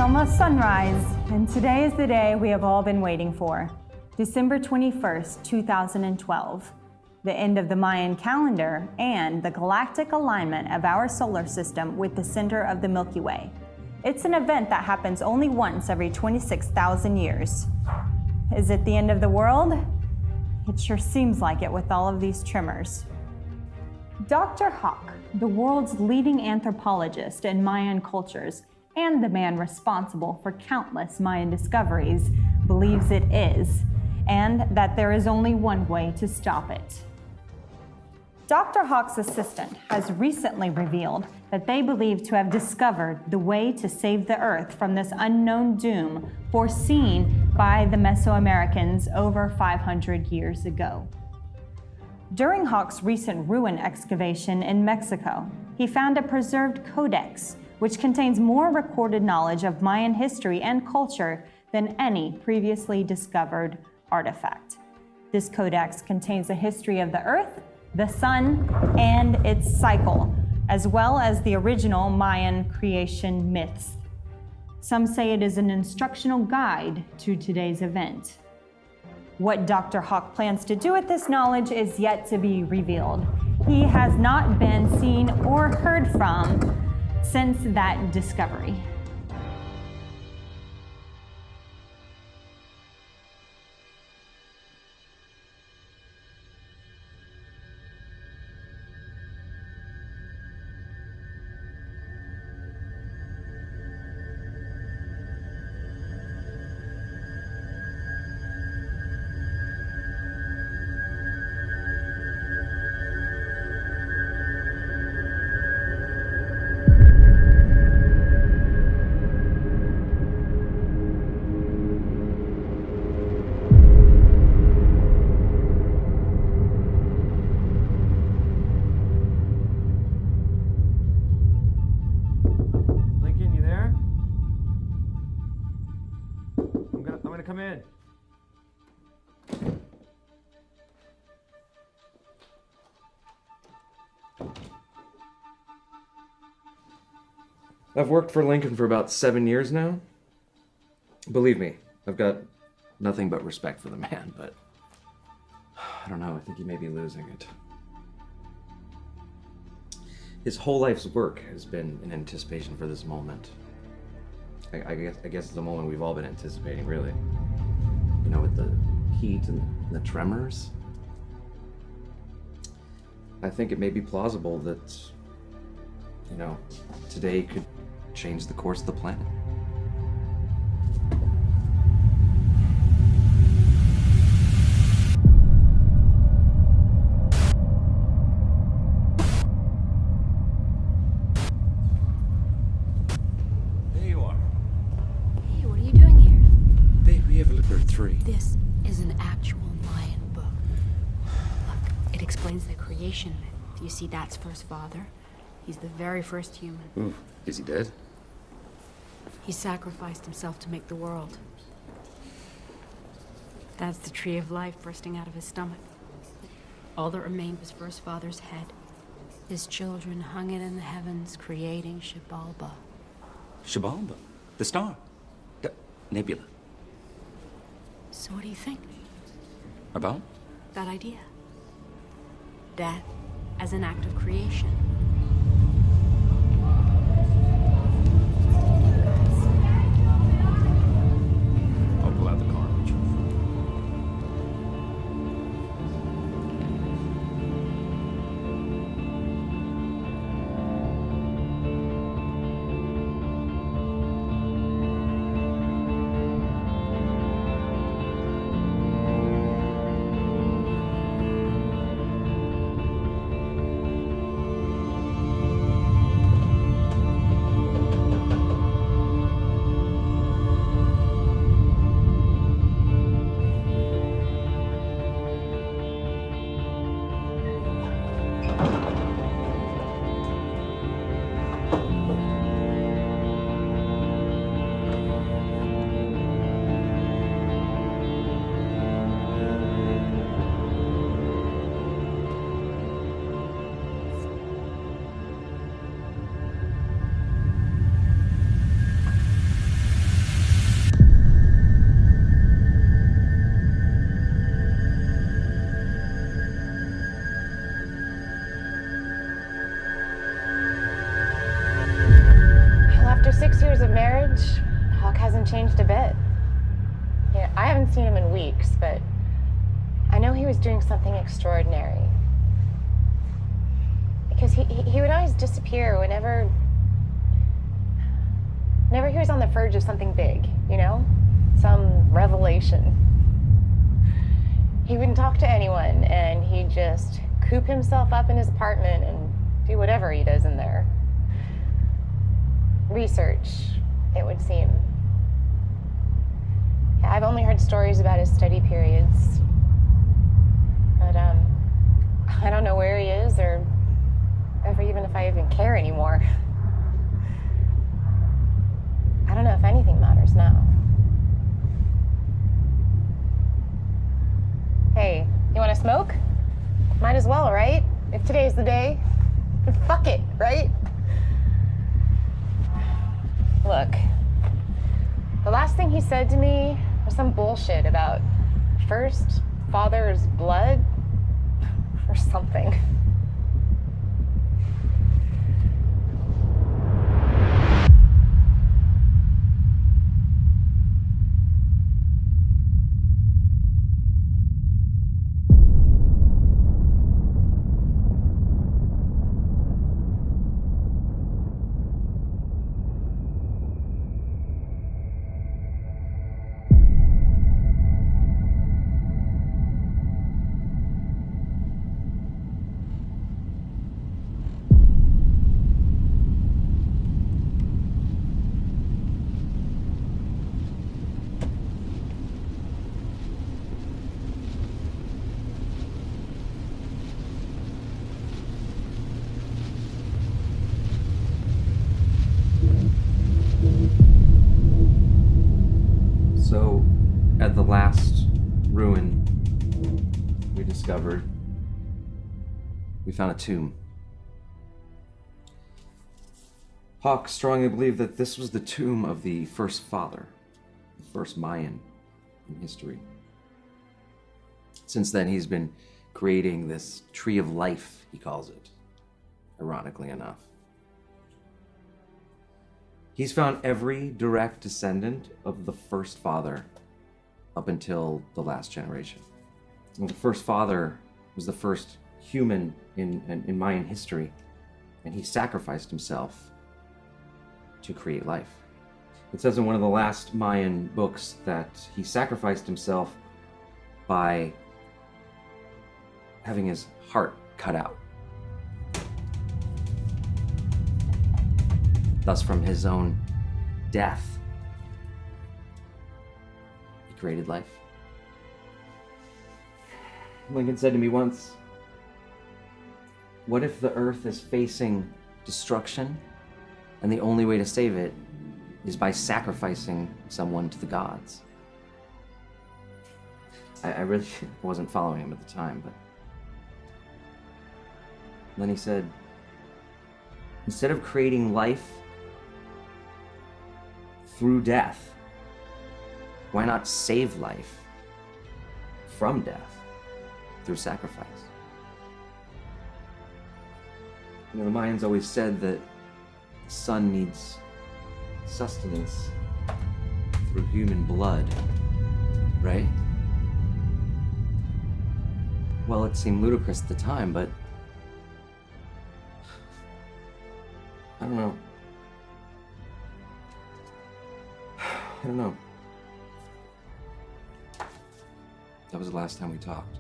almost sunrise, and today is the day we have all been waiting for. December 21st, 2012. The end of the Mayan calendar and the galactic alignment of our solar system with the center of the Milky Way. It's an event that happens only once every 26,000 years. Is it the end of the world? It sure seems like it with all of these tremors. Dr. Hawk, the world's leading anthropologist in Mayan cultures and the man responsible for countless Mayan discoveries, believes it is, and that there is only one way to stop it. Dr. Hawk's assistant has recently revealed that they believe to have discovered the way to save the Earth from this unknown doom foreseen by the Mesoamericans over 500 years ago. During Hawk's recent ruin excavation in Mexico, he found a preserved codex which contains more recorded knowledge of Mayan history and culture than any previously discovered artifact. This codex contains a history of the Earth, the sun, and its cycle, as well as the original Mayan creation myths. Some say it is an instructional guide to today's event. What Dr. Hawk plans to do with this knowledge is yet to be revealed. He has not been seen or heard from since that discovery. Come in. I've worked for Lincoln for about 7 years now. Believe me, I've got nothing but respect for the man, but I don't know, I think he may be losing it. His whole life's work has been in anticipation for this moment. I guess it's the moment we've all been anticipating, really. You know, with the heat and the tremors. I think it may be plausible that, you know, today could change the course of the planet. This is an actual Mayan book. Look, it explains the creation myth. You see, that's first father. He's the very first human. Ooh, is he dead? He sacrificed himself to make the world. That's the tree of life bursting out of his stomach. All that remained was first father's head. His children hung it in the heavens, creating Xibalba. Xibalba? The star? The nebula? So what do you think? About? That idea. Death as an act of creation. I'll pull out the garbage. hasn't changed a bit. Yeah, I haven't seen him in weeks, but I know he was doing something extraordinary. Because he would always disappear whenever he was on the verge of something big, you know? Some revelation. He wouldn't talk to anyone, and he'd just coop himself up in his apartment and do whatever he does in there. Research, it would seem. Yeah, I've only heard stories about his study periods. But, I don't know where he is or ever even if I even care anymore. I don't know if anything matters now. Hey, you want to smoke? Might as well, right? If today's the day. Fuck it, right? Look, the last thing he said to me was some bullshit about first father's blood or something. So, at the last ruin we discovered, we found a tomb. Hawk strongly believed that this was the tomb of the first father, the first Mayan in history. Since then, he's been creating this tree of life, he calls it, ironically enough. He's found every direct descendant of the first father up until the last generation. And the first father was the first human in Mayan history, and he sacrificed himself to create life. It says in one of the last Mayan books that he sacrificed himself by having his heart cut out. Thus, from his own death, he created life. Lincoln said to me once, "What if the earth is facing destruction, and the only way to save it is by sacrificing someone to the gods?" I really wasn't following him at the time, but then he said, "Instead of creating life through death, why not save life from death through sacrifice?" You know, the Mayans always said that the sun needs sustenance through human blood, right? Well, it seemed ludicrous at the time, but I don't know. I don't know. That was the last time we talked.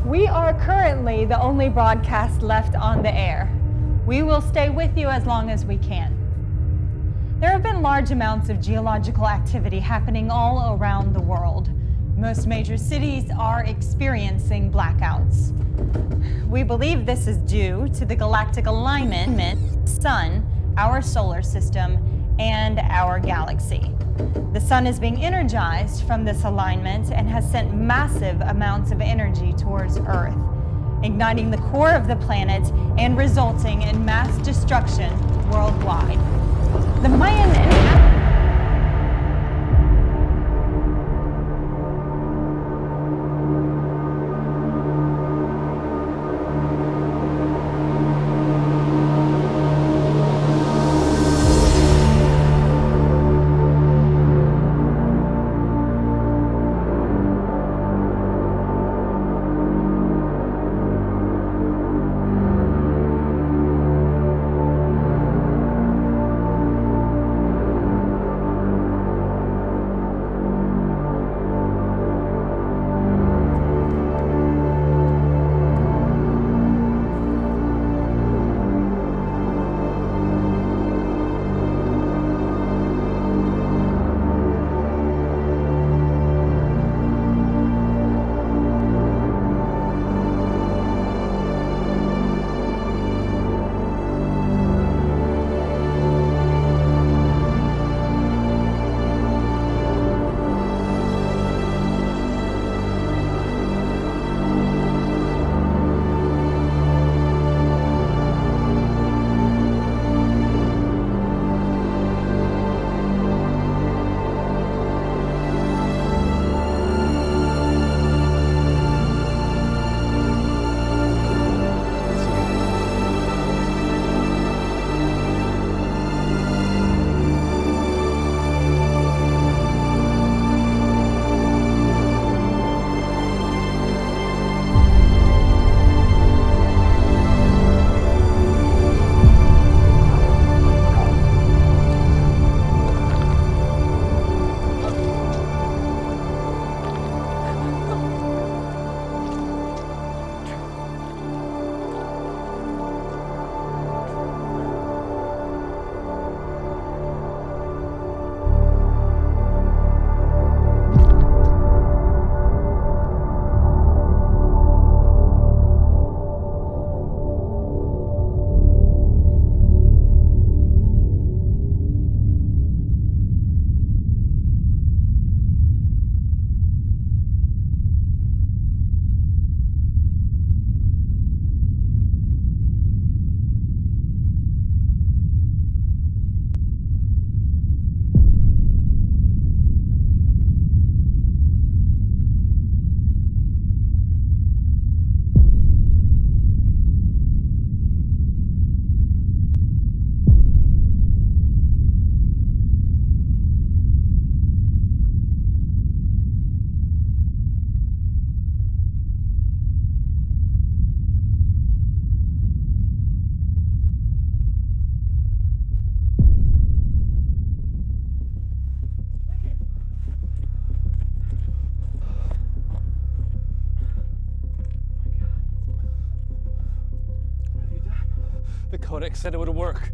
We are currently the only broadcast left on the air. We will stay with you as long as we can. There have been large amounts of geological activity happening all around the world. Most major cities are experiencing blackouts. We believe this is due to the galactic alignment, Sun, our solar system, and our galaxy. The Sun is being energized from this alignment and has sent massive amounts of energy towards Earth, igniting the core of the planet and resulting in mass destruction worldwide. The Mayan The codex said it would work.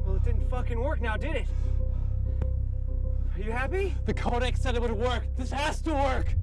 Well, it didn't fucking work now, did it? Are you happy? The codex said it would work. This has to work.